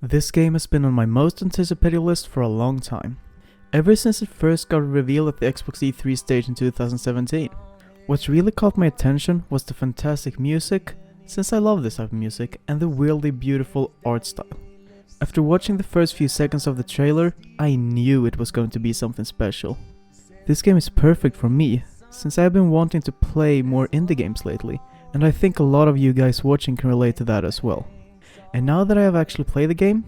This game has been on my most anticipated list for a long time, ever since it first got revealed at the Xbox E3 stage in 2017. What really caught my attention was the fantastic music, since I love this type of music, and the weirdly beautiful art style. After watching the first few seconds of the trailer, I knew it was going to be something special. This game is perfect for me, since I have been wanting to play more indie games lately, and I think a lot of you guys watching can relate to that as well. And now that I have actually played the game,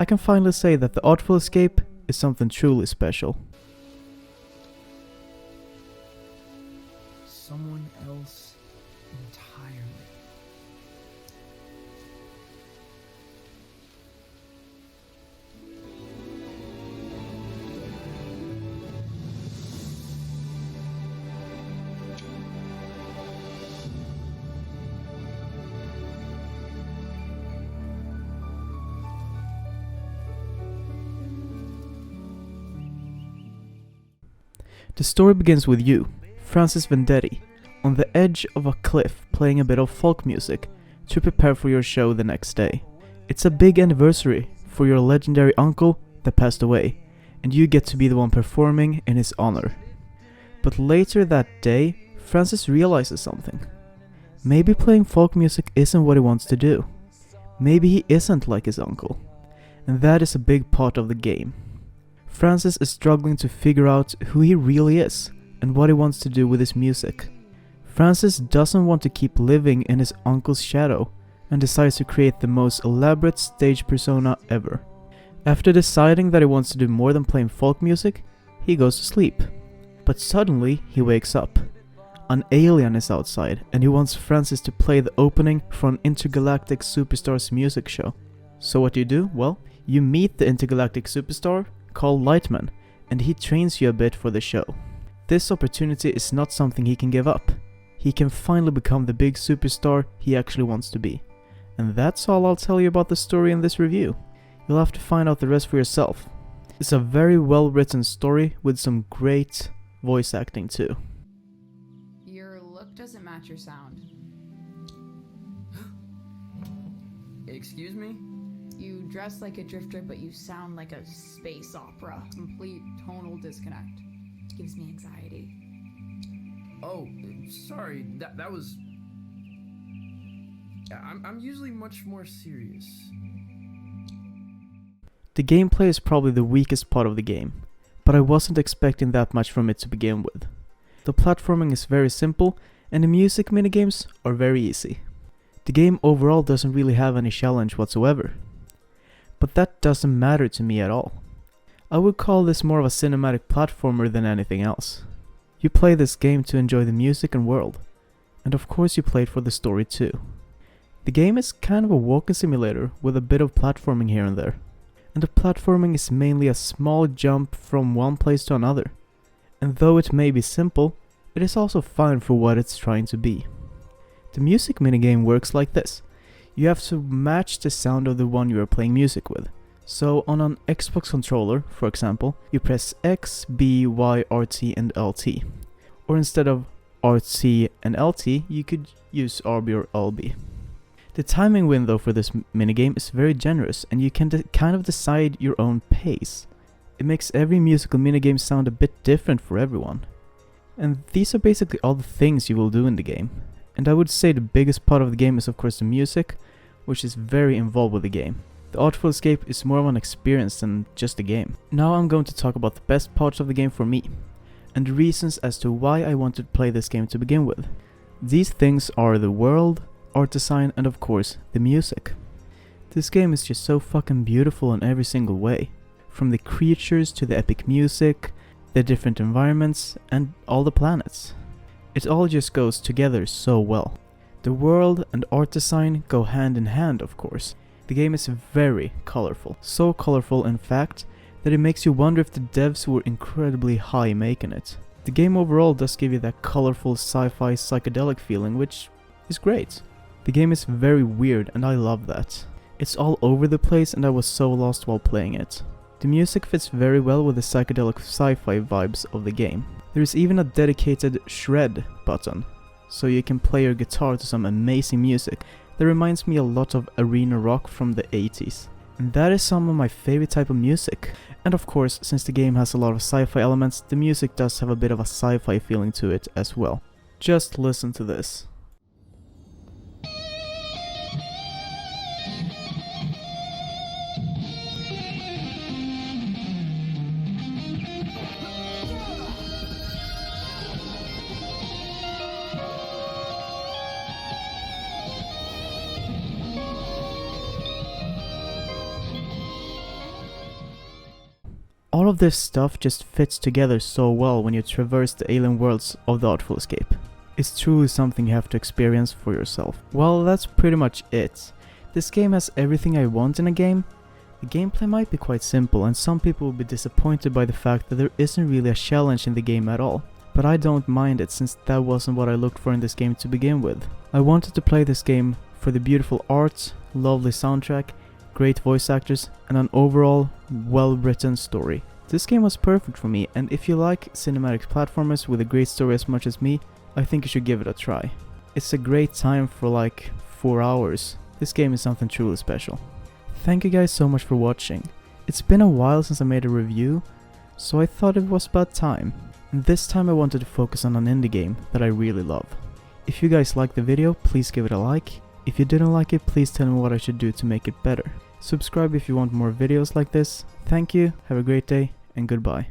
I can finally say that the Artful escape is something truly special. Someone else entirely. The story begins with you, Francis Vendetti, on the edge of a cliff playing a bit of folk music to prepare for your show the next day. It's a big anniversary for your legendary uncle that passed away, and you get to be the one performing in his honor. But later that day, Francis realizes something. Maybe playing folk music isn't what he wants to do. Maybe he isn't like his uncle. And that is a big part of the game. Francis is struggling to figure out who he really is and what he wants to do with his music. Francis doesn't want to keep living in his uncle's shadow and decides to create the most elaborate stage persona ever. After deciding that he wants to do more than playing folk music, he goes to sleep. But suddenly he wakes up. An alien is outside and he wants Francis to play the opening for an intergalactic superstar's music show. So what do? Well, you meet the intergalactic superstar called Lightman, and he trains you a bit for the show. This opportunity is not something he can give up. He can finally become the big superstar he actually wants to be. And that's all I'll tell you about the story in this review. You'll have to find out the rest for yourself. It's a very well written story with some great voice acting too. Your look doesn't match your sound. Excuse me? You dress like a drifter, but you sound like a space opera. Complete tonal disconnect. Gives me anxiety. Oh, sorry. That was. I'm usually much more serious. The gameplay is probably the weakest part of the game, but I wasn't expecting that much from it to begin with. The platforming is very simple, and the music minigames are very easy. The game overall doesn't really have any challenge whatsoever. But that doesn't matter to me at all. I would call this more of a cinematic platformer than anything else. You play this game to enjoy the music and world, and of course you play it for the story too. The game is kind of a walking simulator with a bit of platforming here and there, and the platforming is mainly a small jump from one place to another. And though it may be simple, it is also fine for what it's trying to be. The music minigame works like this. You have to match the sound of the one you are playing music with. So on an Xbox controller, for example, you press X, B, Y, RT and LT. Or instead of RT and LT, you could use RB or LB. The timing window for this minigame is very generous, and you can kind of decide your own pace. It makes every musical minigame sound a bit different for everyone. And these are basically all the things you will do in the game. And I would say the biggest part of the game is of course the music, which is very involved with the game. The Artful Escape is more of an experience than just a game. Now I'm going to talk about the best parts of the game for me, and the reasons as to why I wanted to play this game to begin with. These things are the world, art design, and of course the music. This game is just so fucking beautiful in every single way. From the creatures to the epic music, the different environments, and all the planets. It all just goes together so well. The world and art design go hand in hand, of course. The game is very colorful. So colorful, in fact, that it makes you wonder if the devs were incredibly high making it. The game overall does give you that colorful sci-fi psychedelic feeling, which is great. The game is very weird and I love that. It's all over the place and I was so lost while playing it. The music fits very well with the psychedelic sci-fi vibes of the game. There is even a dedicated shred button, so you can play your guitar to some amazing music that reminds me a lot of arena rock from the 80s. And that is some of my favorite type of music. And of course, since the game has a lot of sci-fi elements, the music does have a bit of a sci-fi feeling to it as well. Just listen to this. All of this stuff just fits together so well when you traverse the alien worlds of the Artful escape. It's truly something you have to experience for yourself. Well, that's pretty much it. This game has everything I want in a game. The gameplay might be quite simple and some people will be disappointed by the fact that there isn't really a challenge in the game at all. But I don't mind it since that wasn't what I looked for in this game to begin with. I wanted to play this game for the beautiful art, lovely soundtrack, great voice actors, and an overall well-written story. This game was perfect for me, and if you like cinematic platformers with a great story as much as me, I think you should give it a try. It's a great time for like 4 hours. This game is something truly special. Thank you guys so much for watching. It's been a while since I made a review, so I thought it was about time. And this time I wanted to focus on an indie game that I really love. If you guys liked the video, please give it a like. If you didn't like it, please tell me what I should do to make it better. Subscribe if you want more videos like this. Thank you, have a great day, and goodbye.